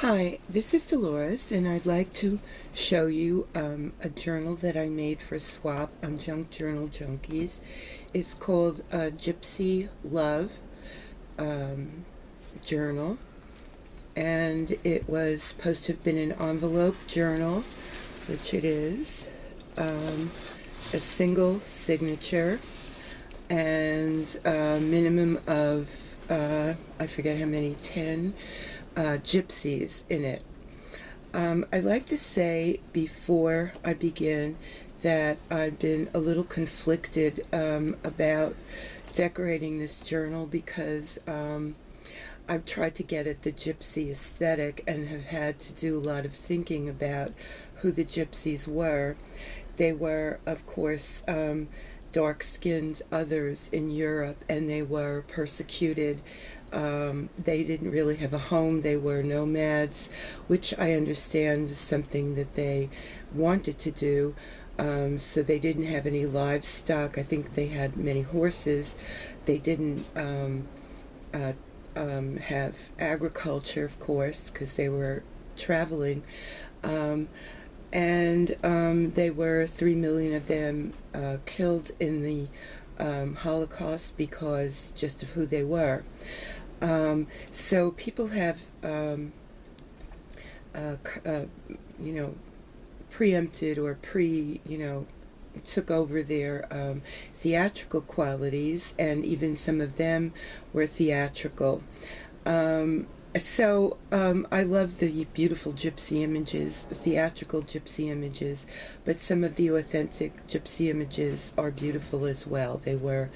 Hi, this is Dolores, and I'd like to show you a journal that I made for swap on Junk Journal Junkies. It's called Gypsy Love Journal, and it was supposed to have been an envelope journal, which it is, a single signature, and a minimum of, I forget how many, 10 gypsies in it. I'd like to say before I begin that I've been a little conflicted about decorating this journal because I've tried to get at the gypsy aesthetic and have had to do a lot of thinking about who the gypsies were. They were, of course, dark-skinned others in Europe, and they were persecuted. They didn't really have a home. They were nomads, which I understand is something that they wanted to do. So they didn't have any livestock. I think they had many horses. They didn't have agriculture, of course, because they were traveling. And they were 3 million of them killed in the Holocaust because just of who they were. So people have, preempted or took over their theatrical qualities, and even some of them were theatrical. So I love the beautiful gypsy images, theatrical gypsy images, but some of the authentic gypsy images are beautiful as well. They were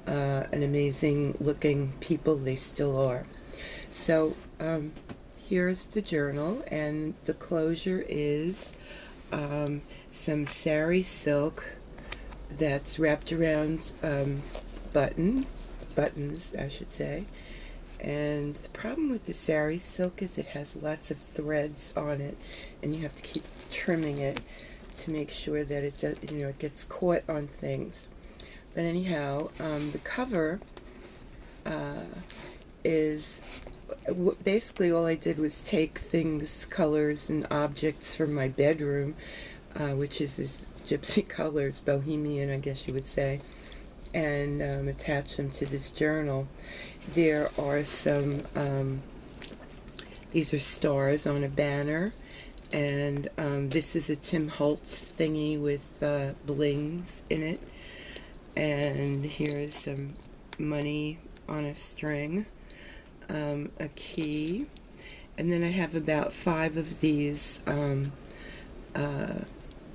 an amazing looking people. They still are. So here's the journal, and the closure is some sari silk that's wrapped around buttons, I should say. And the problem with the sari silk is it has lots of threads on it, and you have to keep trimming it to make sure that it does, it gets caught on things. But anyhow, the cover is basically all I did was take things, colors, and objects from my bedroom, which is this gypsy colors, bohemian, I guess you would say, and attach them to this journal. There are some, these are stars on a banner, and this is a Tim Holtz thingy with blings in it, and here's some money on a string, a key, and then I have about 5 of these, I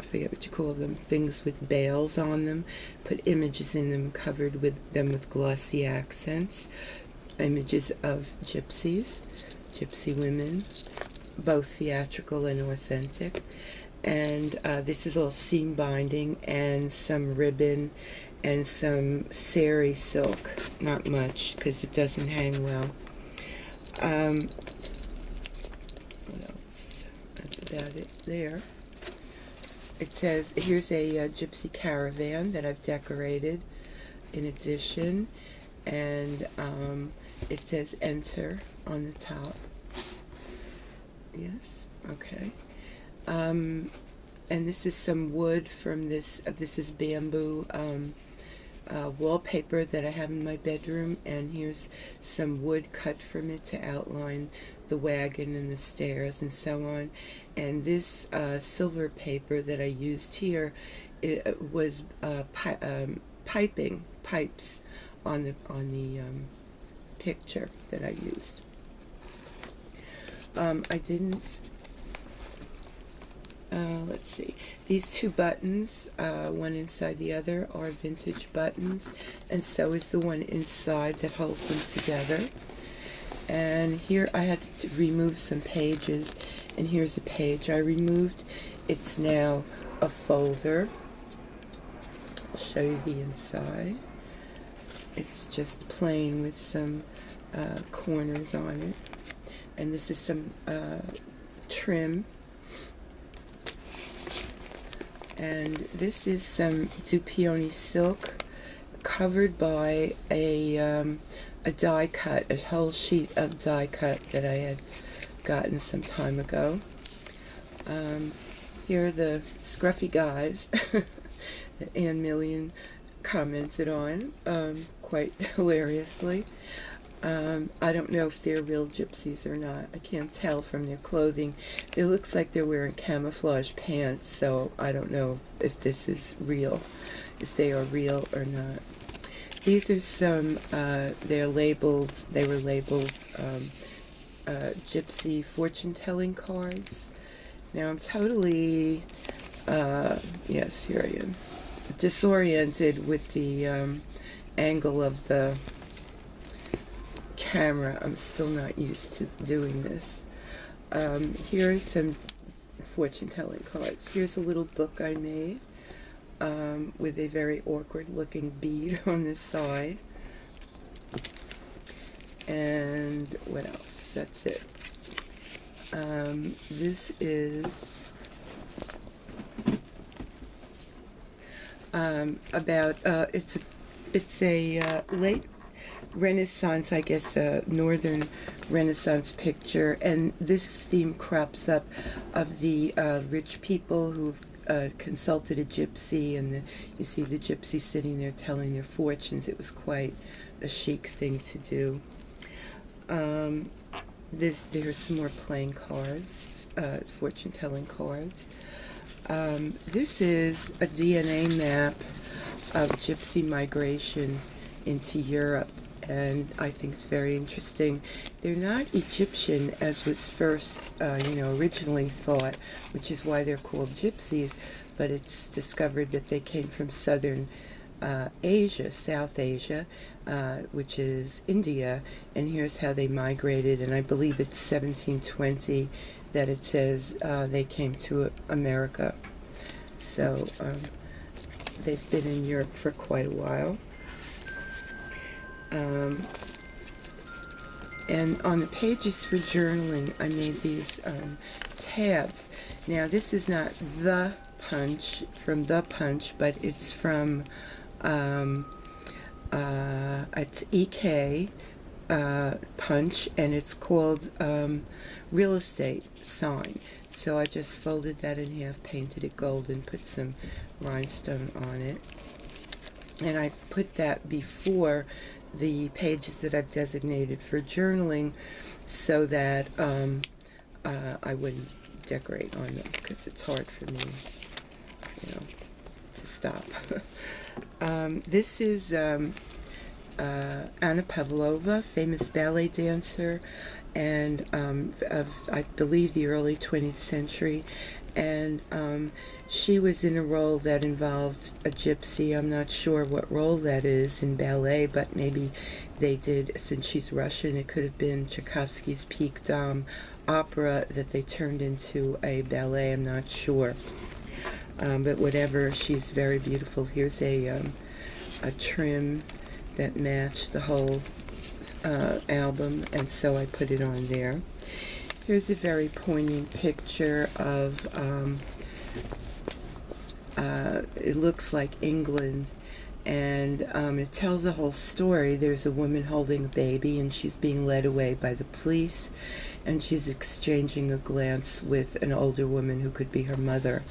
forget what you call them, things with bales on them, put images in them, covered with them with glossy accents, images of gypsies, gypsy women, both theatrical and authentic. And this is all seam binding, and some ribbon and some sari silk, not much because it doesn't hang well. What else? That's about it there. It says, here's a gypsy caravan that I've decorated in addition, and it says enter on the top. Yes, okay. And this is some wood from this is bamboo wallpaper that I have in my bedroom, and here's some wood cut from it to outline the wagon and the stairs and so on. And this silver paper that I used here, it was pipes on the picture that I used. I didn't. Let's see. These 2 buttons, one inside the other, are vintage buttons, and so is the one inside that holds them together. And here I had to remove some pages, and here's a page I removed. It's now a folder. I'll show you the inside. It's just plain with some corners on it, and this is some trim. And this is some Dupioni silk covered by a die cut, a whole sheet of die cut that I had gotten some time ago. Here are the scruffy guys that Ann Million commented on quite hilariously. I don't know if they're real gypsies or not. I can't tell from their clothing. It looks like they're wearing camouflage pants, so I don't know if this is real, if they are real or not. These are some, they were labeled Gypsy fortune-telling cards. Now I'm totally, yes, here I am, disoriented with the angle of the camera. I'm still not used to doing this. Here are some fortune-telling cards. Here's a little book I made with a very awkward-looking bead on the side. And what else? That's it. This is about it's a late Renaissance, I guess, Northern Renaissance picture, and this theme crops up of the rich people who consulted a gypsy, and you see the gypsy sitting there telling their fortunes. It was quite a chic thing to do. There's some more playing cards, fortune-telling cards. This is a DNA map of gypsy migration into Europe, and I think it's very interesting. They're not Egyptian as was first, originally thought, which is why they're called gypsies, but it's discovered that they came from southern Asia, South Asia, which is India, and here's how they migrated, and I believe it's 1720 that it says they came to America. So they've been in Europe for quite a while. And on the pages for journaling, I made these tabs. Now, this is not the punch from The Punch, but it's from it's EK punch, and it's called Real Estate Sign. So I just folded that in half, painted it gold, and put some rhinestone on it. And I put that before the pages that I've designated for journaling, so that I wouldn't decorate on them, because it's hard for me, to stop. This is Anna Pavlova, famous ballet dancer, and of, I believe, the early 20th century, and she was in a role that involved a gypsy. I'm not sure what role that is in ballet, but maybe they did, since she's Russian, it could have been Tchaikovsky's Peak Dame opera that they turned into a ballet. I'm not sure. But whatever, she's very beautiful. Here's a trim that matched the whole album, and so I put it on there. Here's a very poignant picture of, it looks like England, and it tells a whole story. There's a woman holding a baby, and she's being led away by the police, and she's exchanging a glance with an older woman who could be her mother.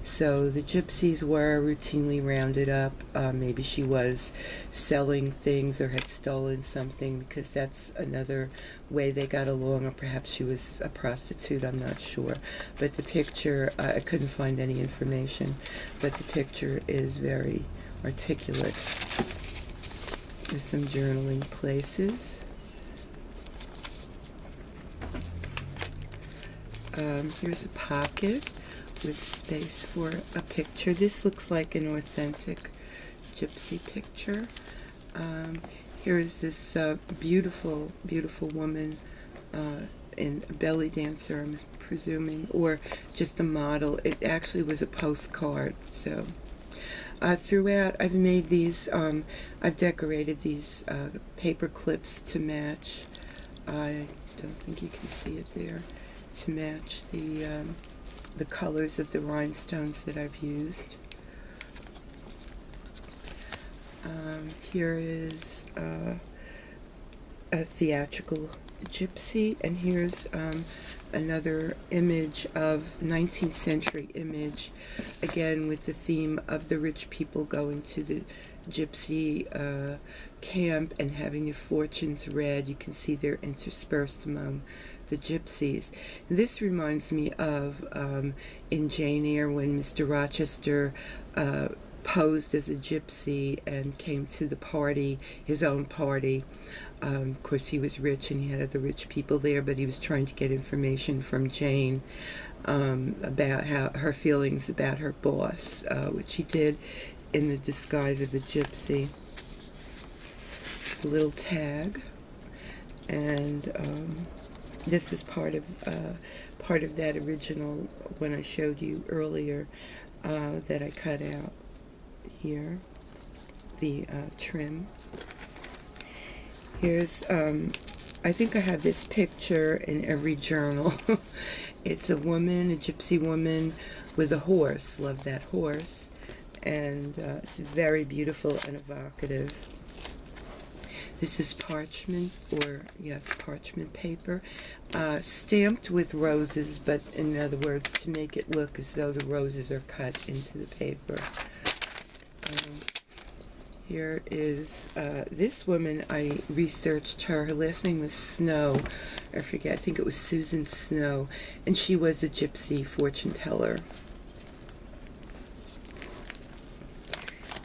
So the gypsies were routinely rounded up. Maybe she was selling things or had stolen something, because that's another way they got along, or perhaps she was a prostitute, I'm not sure. But the picture, I couldn't find any information, but the picture is very articulate. There's some journaling places. Here's a pocket with space for a picture. This looks like an authentic gypsy picture. Here's this beautiful, beautiful woman, in a belly dancer, I'm presuming, or just a model. It actually was a postcard. So throughout, I've made these, I've decorated these paper clips to match. I don't think you can see it there. To match the colors of the rhinestones that I've used. Here is a theatrical Gypsy, and here's another image of 19th century image, again with the theme of the rich people going to the Gypsy camp and having their fortunes read. You can see they're interspersed among the gypsies. This reminds me of in Jane Eyre when Mr. Rochester posed as a gypsy and came to the party, his own party. Of course, he was rich and he had other rich people there, but he was trying to get information from Jane about her feelings about her boss, which he did in the disguise of a gypsy. A little tag, and this is part of that original one I showed you earlier that I cut out here, the trim. Here's, I think I have this picture in every journal. It's a woman, a gypsy woman with a horse. Love that horse. And it's very beautiful and evocative. This is parchment, or yes, parchment paper, stamped with roses, but in other words, to make it look as though the roses are cut into the paper. Here is this woman. I researched her. Her last name was Snow. I forget. I think it was Susan Snow, and she was a gypsy fortune teller.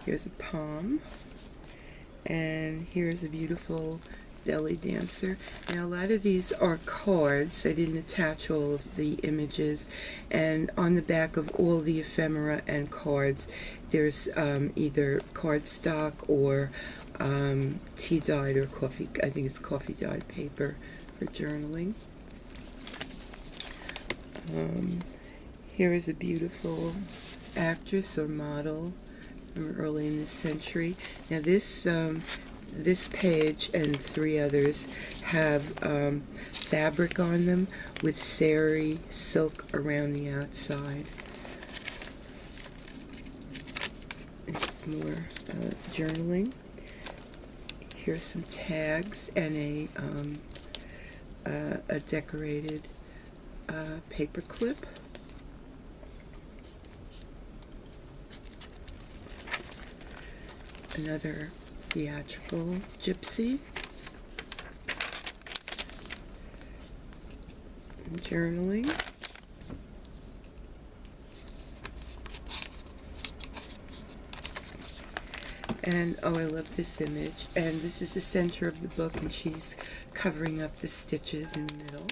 Here's a palm, and here's a beautiful belly dancer. Now, a lot of these are cards. I didn't attach all of the images, and on the back of all the ephemera and cards, there's either cardstock or tea-dyed or coffee, I think it's coffee-dyed paper for journaling. Here is a beautiful actress or model from early in this century. Now this page and 3 others have fabric on them with sari silk around the outside. It's more journaling. Here's some tags and a decorated paper clip. Another theatrical gypsy. Journaling. And oh, I love this image. And this is the center of the book, and she's covering up the stitches in the middle.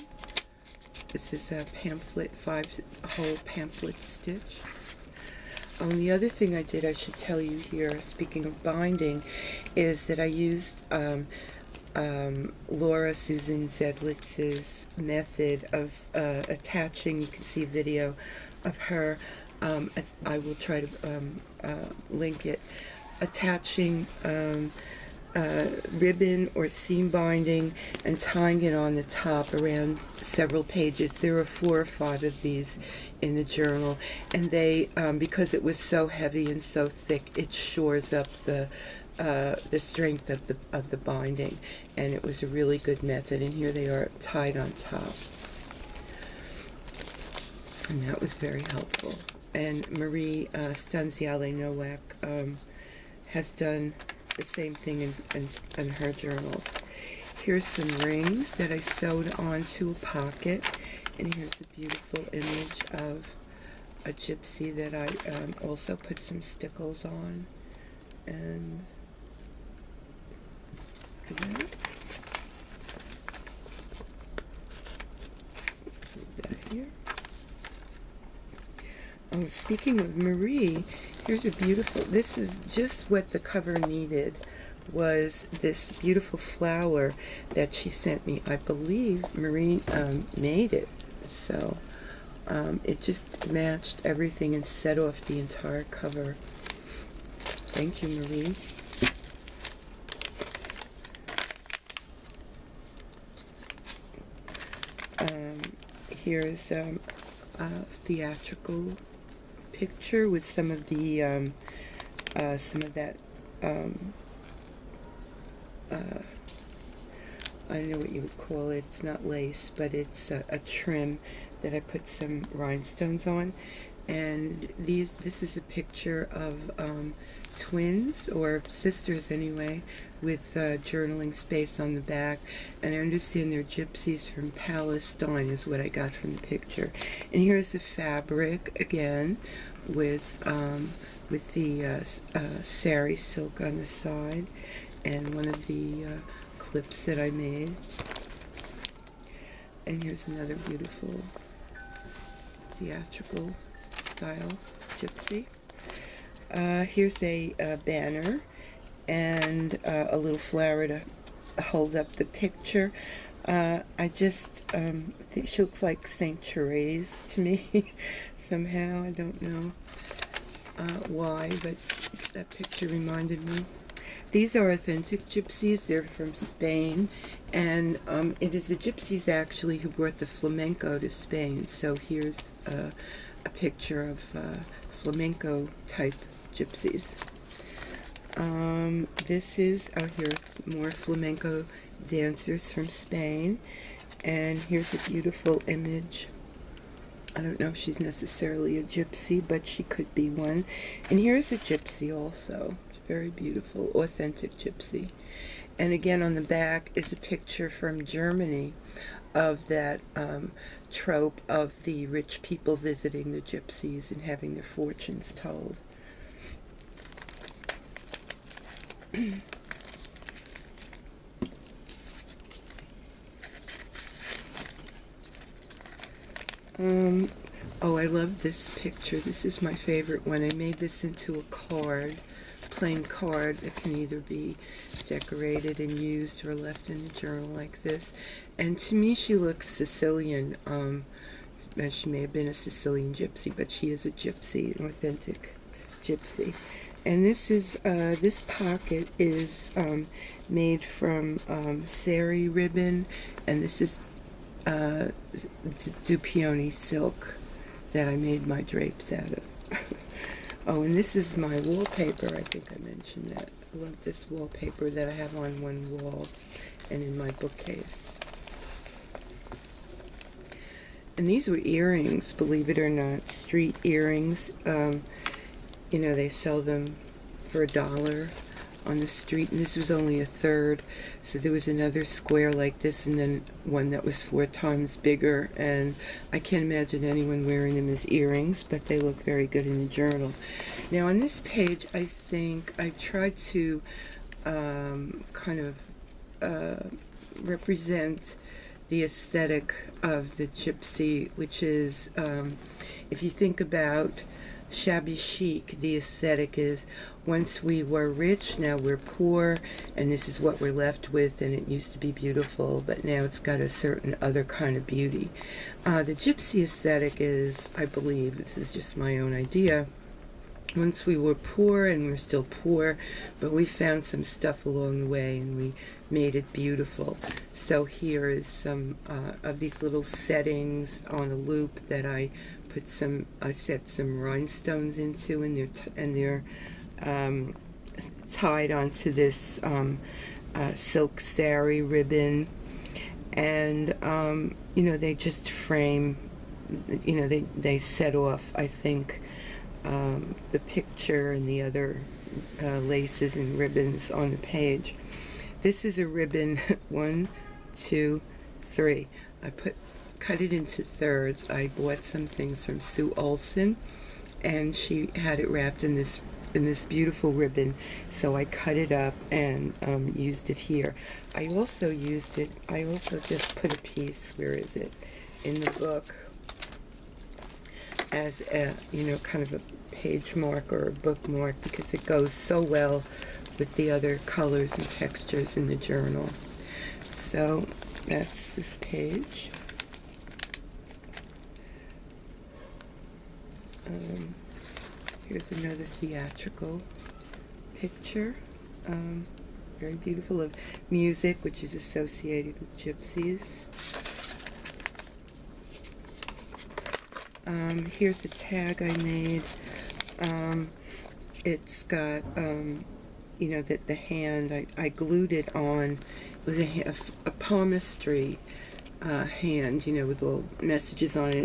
This is a pamphlet, 5-hole pamphlet stitch. The other thing I did, I should tell you here, speaking of binding, is that I used Laura Susan Zedlitz's method of attaching. You can see a video of her. I will try to link it. Attaching ribbon or seam binding and tying it on the top around several pages. There are 4 or 5 of these in the journal, and they because it was so heavy and so thick, it shores up the strength of the binding, and it was a really good method. And here they are tied on top, and that was very helpful. And Marie Stanziale Nowak has done the same thing in her journals. Here's some rings that I sewed onto a pocket, and here's a beautiful image of a gypsy that I also put some stickles on. And look at that here. Oh, speaking of Marie, here's a beautiful, this is just what the cover needed, was this beautiful flower that she sent me. I believe Marie made it, so it just matched everything and set off the entire cover. Thank you, Marie. Here's a theatrical picture with some of the I don't know what you would call it. It's not lace, but it's a trim that I put some rhinestones on. And this is a picture of twins, or sisters anyway, with journaling space on the back. And I understand they're gypsies from Palestine is what I got from the picture. And here's the fabric again with the sari silk on the side, and one of the clips that I made. And here's another beautiful theatrical style gypsy. Here's a banner and a little flower to hold up the picture. I just think she looks like Saint Therese to me somehow. I don't know why, but that picture reminded me. These are authentic gypsies. They're from Spain, and it is the gypsies actually who brought the flamenco to Spain. So here's a picture of flamenco type gypsies. This is, oh, here's more flamenco dancers from Spain, and here's a beautiful image. I don't know if she's necessarily a gypsy, but she could be one. And here's a gypsy also. Very beautiful, authentic gypsy. And again on the back is a picture from Germany of that trope of the rich people visiting the gypsies and having their fortunes told. Oh, I love this picture. This is my favorite one. I made this into a card, plain card that can either be decorated and used or left in the journal like this. And to me, she looks Sicilian. She may have been a Sicilian gypsy, but she is a gypsy, an authentic gypsy. And this is this pocket is made from sari ribbon, and this is Dupioni silk that I made my drapes out of. Oh, and this is my wallpaper. I think I mentioned that. I love this wallpaper that I have on one wall and in my bookcase. And these were earrings, believe it or not, street earrings. You know, they sell them for $1 on the street, and this was only a third. So there was another square like this, and then one that was 4 times bigger. And I can't imagine anyone wearing them as earrings, but they look very good in the journal. Now on this page, I think I tried to kind of represent the aesthetic of the gypsy, which is, if you think about shabby chic, the aesthetic is once we were rich, now we're poor, and this is what we're left with, and it used to be beautiful, but now it's got a certain other kind of beauty. The gypsy aesthetic is, I believe, this is just my own idea, once we were poor, and we're still poor, but we found some stuff along the way and we made it beautiful. So here is some of these little settings on a loop that I put some, I set some rhinestones into, and they're tied onto this silk sari ribbon, and you know, they just frame, you know, they set off, I think, the picture and the other laces and ribbons on the page. This is a ribbon 1, 2, 3. I cut it into thirds. I bought some things from Sue Olson, and she had it wrapped in this beautiful ribbon, so I cut it up and used it here. I also just put a piece, where is it, in the book, as a, you know, kind of a page mark or a bookmark, because it goes so well with the other colors and textures in the journal. So that's this page. Here's another theatrical picture, very beautiful, of music, which is associated with gypsies. Here's a tag I made. It's got, you know, that the hand, I glued it on was a palmistry hand, you know, with little messages on it.